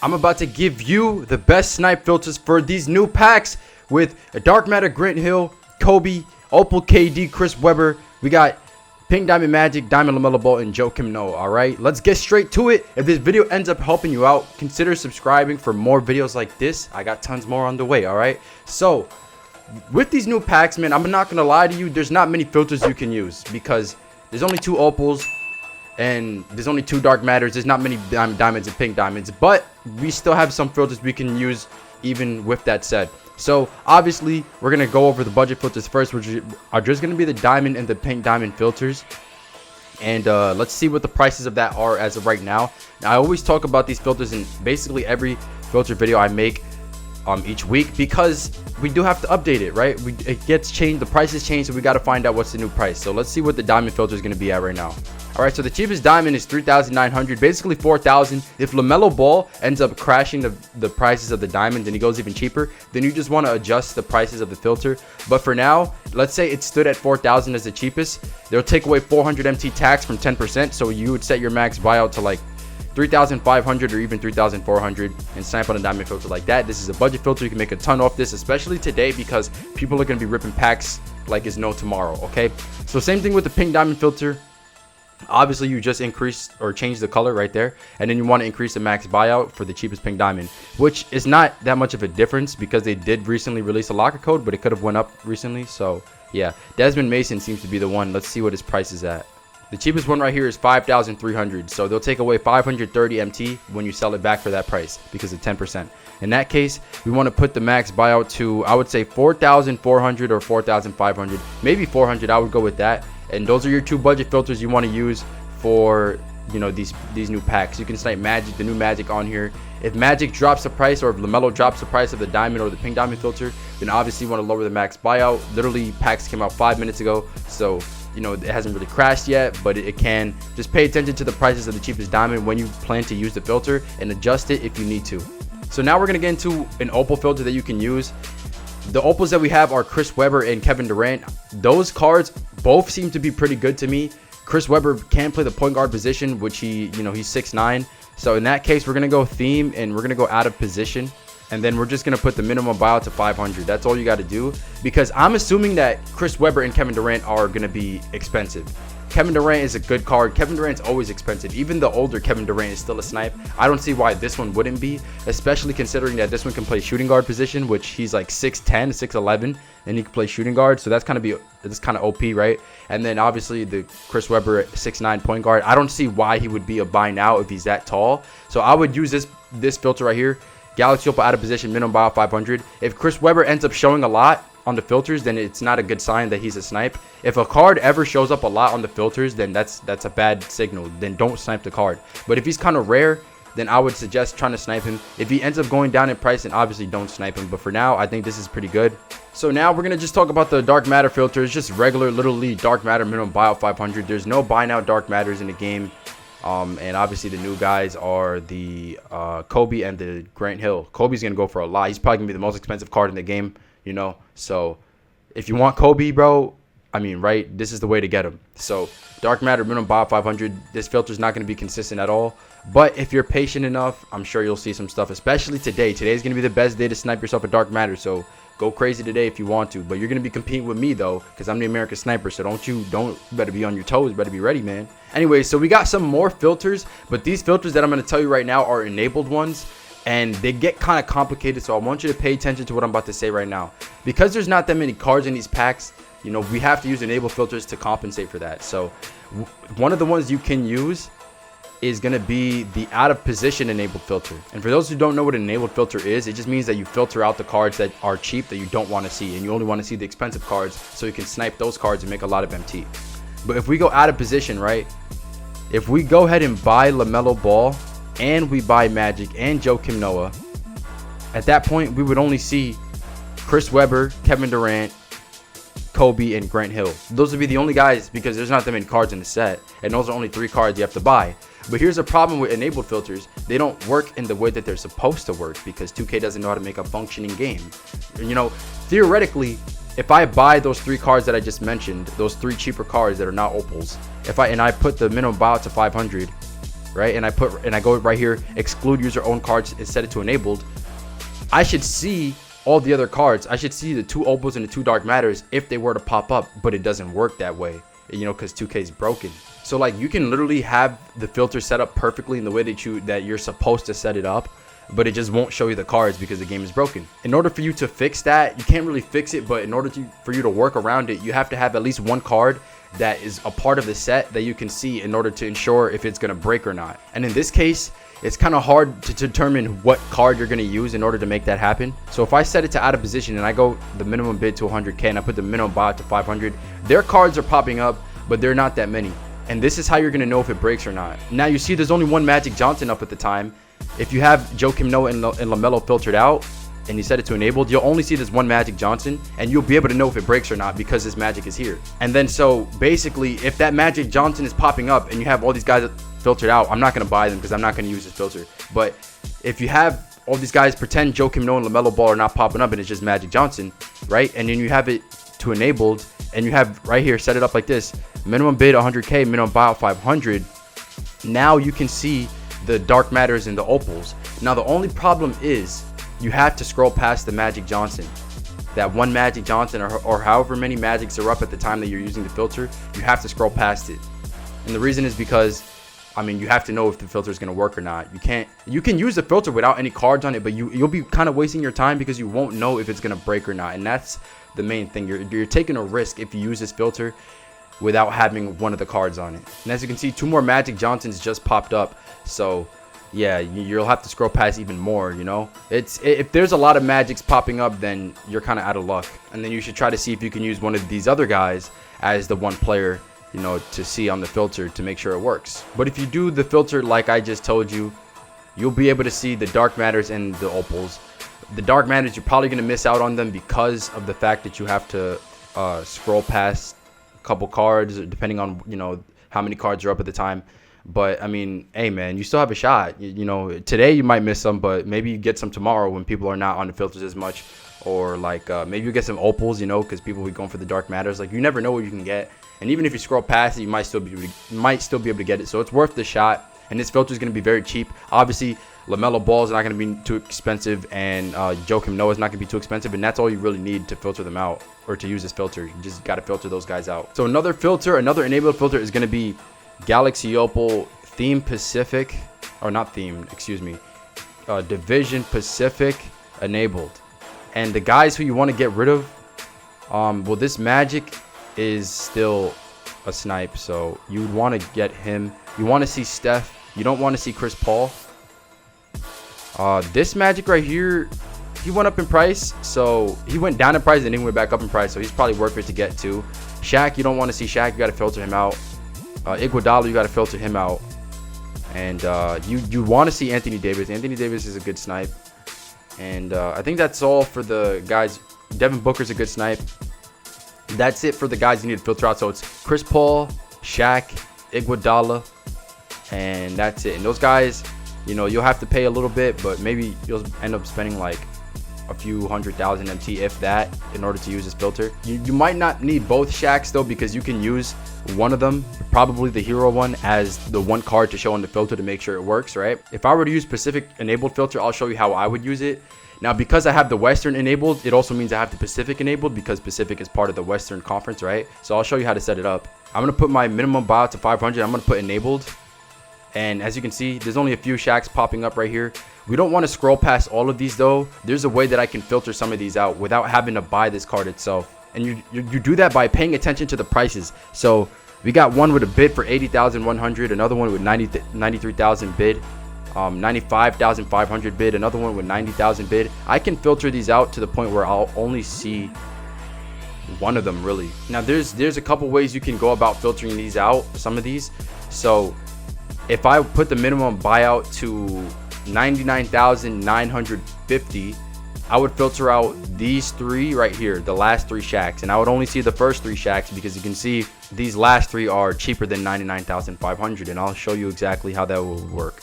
I'm about to give you the best snipe filters for these new packs with a Dark Matter, Grant Hill, Kobe, Opal KD, Chris Webber. We got Pink Diamond Magic, Diamond LaMelo Ball, and Joakim Noah. All right, let's get straight to it. If this video ends up helping you out, consider subscribing for more videos like this. I got tons more on the way. All right, so with these new packs, man, I'm not gonna lie to you, there's not many filters you can use because there's only 2 opals and there's only 2 dark matters. There's not many diamonds and pink diamonds, but we still have some filters we can use even with that said. So obviously we're gonna go over the budget filters first, which are just gonna be the diamond and the pink diamond filters, and let's see what the prices of that are as of right now. I always talk about these filters in basically every filter video I make each week because we do have to update it, right? It gets changed, the prices change, so we got to find out what's the new price. So let's see what the diamond filter is going to be at right now. All right, so the cheapest diamond is 3,900, basically 4,000. If LaMelo Ball ends up crashing the prices of the diamond and he goes even cheaper, then you just want to adjust the prices of the filter. But for now, let's say it stood at 4,000 as the cheapest. They'll take away 400 MT tax from 10%, so you would set your max buyout to like 3,500 or even 3,400 and snipe on a diamond filter like that. This is a budget filter. You can make a ton off this, especially today because people are going to be ripping packs like it's no tomorrow. Okay, so same thing with the pink diamond filter. Obviously you just increase or change the color right there, and then you want to increase the max buyout for the cheapest pink diamond, which is not that much of a difference because they did recently release a locker code, but it could have went up recently. So yeah, Desmond Mason seems to be the one. Let's see what his price is at. The cheapest one right here is 5,300. So they'll take away 530 MT when you sell it back for that price because of 10%. In that case, we want to put the max buyout to, I would say 4,400 or 4,500, maybe 400. I would go with that. And those are your 2 budget filters you want to use for, you know, these new packs. You can snipe Magic, the new Magic on here. If Magic drops the price, or if LaMelo drops the price of the diamond or the pink diamond filter, then obviously you want to lower the max buyout. Literally, packs came out 5 minutes ago, so you know it hasn't really crashed yet, but it can. Just pay attention to the prices of the cheapest diamond when you plan to use the filter and adjust it if you need to. So now we're gonna get into an opal filter that you can use. The opals that we have are Chris Webber and Kevin Durant. Those cards both seem to be pretty good to me. Chris Webber can play the point guard position, which he's 6'9". So in that case, we're gonna go theme and we're gonna go out of position. And then we're just going to put the minimum buyout to 500. That's all you got to do, because I'm assuming that Chris Webber and Kevin Durant are going to be expensive. Kevin Durant is a good card. Kevin Durant's always expensive. Even the older Kevin Durant is still a snipe. I don't see why this one wouldn't be, especially considering that this one can play shooting guard position, which he's like 6'10", 6'11", and he can play shooting guard. So that's kind of OP, right? And then obviously the Chris Webber 6'9" point guard. I don't see why he would be a buy now if he's that tall. So I would use this filter right here. Galaxy Opal out of position, minimum buyout 500. If Chris Webber ends up showing a lot on the filters, then it's not a good sign that he's a snipe. If a card ever shows up a lot on the filters, then that's a bad signal. Then don't snipe the card. But if he's kind of rare, then I would suggest trying to snipe him. If he ends up going down in price, then obviously don't snipe him. But for now, I think this is pretty good. So now we're going to just talk about the dark matter filter. It's just regular, literally dark matter, minimum buyout 500. There's no buy now dark matters in the game. And obviously the new guys are the Kobe and the Grant Hill. Kobe's going to go for a lot. He's probably going to be the most expensive card in the game, you know. So if you want Kobe, bro, I mean, right, this is the way to get him. So dark matter, minimum buyout 500. This filter is not going to be consistent at all. But if you're patient enough, I'm sure you'll see some stuff, especially today. Today's going to be the best day to snipe yourself a dark matter. So go crazy today if you want to, but you're going to be competing with me though, because I'm the American sniper. So don't better be on your toes, better be ready, man. Anyway, so we got some more filters, but these filters that I'm going to tell you right now are enabled ones, and they get kind of complicated. So I want you to pay attention to what I'm about to say right now, because there's not that many cards in these packs. You know, we have to use enabled filters to compensate for that. So one of the ones you can use is going to be the out of position enabled filter. And for those who don't know what an enabled filter is, it just means that you filter out the cards that are cheap that you don't want to see, and you only want to see the expensive cards so you can snipe those cards and make a lot of MT. But if we go out of position, right, if we go ahead and buy LaMelo Ball and we buy Magic and Joakim Noah, at that point we would only see Chris Webber, Kevin Durant, Kobe, and Grant Hill. Those would be the only guys, because there's not that many cards in the set, and those are only 3 cards you have to buy. But here's a problem with enabled filters. They don't work in the way that they're supposed to work, because 2K doesn't know how to make a functioning game. You know, theoretically, if I buy those 3 cards that I just mentioned, those 3 cheaper cards that are not opals, I put the minimum buyout to 500, right, and I go right here, exclude user own cards and set it to enabled, I should see all the other cards. I should see the 2 opals and the 2 dark matters if they were to pop up, but it doesn't work that way, you know, because 2K is broken. So like you can literally have the filter set up perfectly in the way that you're supposed to set it up, but it just won't show you the cards because the game is broken. In order for you to fix that, you can't really fix it, but in order for you to work around it, you have to have at least one card that is a part of the set that you can see in order to ensure if it's going to break or not. And in this case, it's kind of hard to determine what card you're going to use in order to make that happen. So if I set it to out of position and I go the minimum bid to 100K and I put the minimum buyout to 500, their cards are popping up, but they're not that many. And this is how you're going to know if it breaks or not. Now you see there's only one Magic Johnson up at the time. If you have Joakim Noah and LaMelo filtered out and you set it to enabled, you'll only see this one Magic Johnson, and you'll be able to know if it breaks or not because this Magic is here. And then so basically, if that Magic Johnson is popping up and you have all these guys filtered out, I'm not going to buy them because I'm not going to use this filter. But if you have all these guys pretend Joakim Noah and LaMelo Ball are not popping up and it's just Magic Johnson, right? And then you have it to enabled and you have right here set it up like this: minimum bid 100K, minimum buyout 500. Now you can see the dark matters and the opals. Now the only problem is you have to scroll past the Magic Johnson. That one Magic Johnson or however many Magics are up at the time that you're using the filter, you have to scroll past it. And the reason is because, I mean, you have to know if the filter is going to work or not. You can use the filter without any cards on it, but you'll be kind of wasting your time because you won't know if it's going to break or not. And that's the main thing. You're taking a risk if you use this filter without having one of the cards on it. And as you can see, 2 more Magic Johnsons just popped up. So yeah, you'll have to scroll past even more, you know. If there's a lot of Magics popping up, then you're kind of out of luck. And then you should try to see if you can use one of these other guys as the one player, you know, to see on the filter to make sure it works. But if you do the filter like I just told you, you'll be able to see the dark matters and the opals. The dark matters, you're probably going to miss out on them because of the fact that you have to scroll past a couple cards depending on, you know, how many cards are up at the time. But I mean, hey man, you still have a shot. You know, today you might miss some, but maybe you get some tomorrow when people are not on the filters as much. Or like maybe you get some opals, you know, because people will be going for the dark matters. Like, you never know what you can get. And even if you scroll past it, you might still be able to get it. So it's worth the shot. And this filter is going to be very cheap. Obviously, LaMelo Ball is not going to be too expensive, and Joakim Noah is not going to be too expensive. And that's all you really need to filter them out, or to use this filter. You just got to filter those guys out. So another enabled filter is going to be Galaxy Opal Theme Pacific, or not theme, excuse me, Division Pacific enabled. And the guys who you want to get rid of, well, this Magic is still a snipe, so you would want to get him. You want to see Steph. You don't want to see Chris Paul. This Magic right here, he went up in price, so he went down in price and then he went back up in price, so he's probably worth it to get to. Shaq, you don't want to see Shaq. You got to filter him out. Iguodala, you got to filter him out. And you want to see Anthony Davis. Anthony Davis is a good snipe. And I think that's all for the guys. Devin Booker's a good snipe. That's it for the guys you need to filter out. So it's Chris Paul, Shaq, Iguodala, and that's it. And those guys, you know, you'll have to pay a little bit, but maybe you'll end up spending like a few $100,000 MT, if that, in order to use this filter. You might not need both Shaqs though, because you can use one of them, probably the hero one, as the one card to show on the filter to make sure it works, right? If I were to use Pacific enabled filter, I'll show you how I would use it. Now, because I have the Western enabled, it also means I have the Pacific enabled, because Pacific is part of the Western Conference, right? So I'll show you how to set it up. I'm going to put my minimum buyout to 500. I'm going to put enabled. And as you can see, there's only a few Shaqs popping up right here. We don't want to scroll past all of these though. There's a way that I can filter some of these out without having to buy this card itself. And you do that by paying attention to the prices. So we got one with a bid for 80,100, another one with 93,000 bid, 95,500 bid, another one with 90,000 bid. I can filter these out to the point where I'll only see one of them really. Now there's a couple ways you can go about filtering these out, some of these. So if I put the minimum buyout to 99,950, I would filter out these three right here, the last three Shaqs, and I would only see the first three Shaqs, because you can see these last three are cheaper than 99,500, and I'll show you exactly how that will work.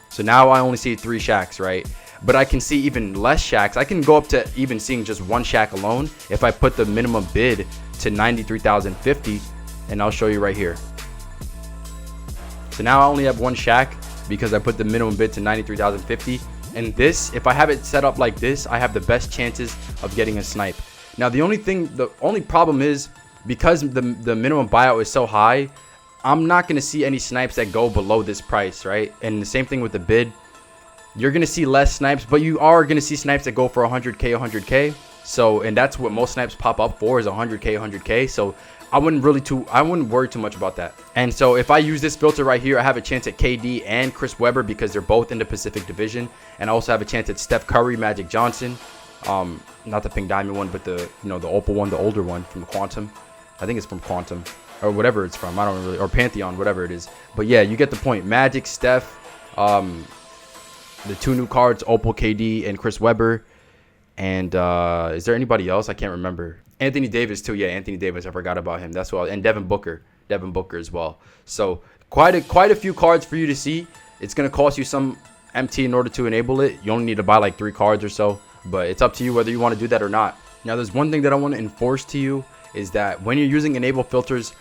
So now I only see three Shaqs, right? But I can see even less Shaqs. I can go up to even seeing just one Shaq alone if I put the minimum bid to 93,050, and I'll show you right here. So now I only have one shack because I put the minimum bid to 93,050. And this, if I have it set up like this, I have the best chances of getting a snipe. Now the only problem is, because the minimum buyout is so high, I'm not going to see any snipes that go below this price, right? And the same thing with the bid. You're going to see less snipes, but you are going to see snipes that go for 100k, 100k. So, and that's what most snipes pop up for, is 100k, 100k. So I wouldn't worry too much about that. And so if I use this filter right here, I have a chance at KD and Chris Webber because they're both in the Pacific Division. And I also have a chance at Steph Curry, Magic Johnson. Not the pink diamond one, but the opal one, the older one from the Quantum. I think it's from Quantum or whatever it's from. I don't really, or Pantheon, whatever it is. But yeah, you get the point. Magic, Steph, the 2 new cards, Opal, KD, and Chris Webber. And is there anybody else? I can't remember. Anthony Davis too. Yeah, Anthony Davis. I forgot about him. That's what. And Devin Booker as well. So quite a few cards for you to see. It's gonna cost you some MT in order to enable it. You only need to buy like 3 cards or so. But it's up to you whether you want to do that or not. Now, there's one thing that I want to enforce to you, is that when you're using enable filters,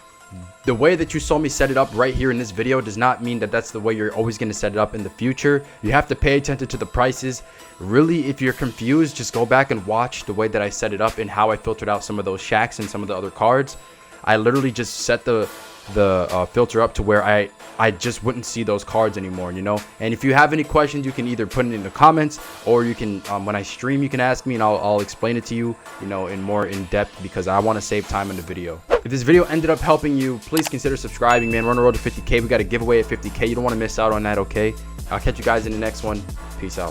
the way that you saw me set it up right here in this video does not mean that that's the way you're always going to set it up in the future. You have to pay attention to the prices. Really, if you're confused, just go back and watch the way that I set it up and how I filtered out some of those shacks and some of the other cards. I literally just set the filter up to where I just wouldn't see those cards anymore, you know. And if you have any questions, you can either put it in the comments, or you can when I stream, you can ask me and I'll explain it to you, you know, in more in depth, because I want to save time in the video. If this video ended up helping you, please consider subscribing, man. We're on the road to 50k. We got a giveaway at 50k. You don't want to miss out on that, okay? I'll catch you guys in the next one. Peace out.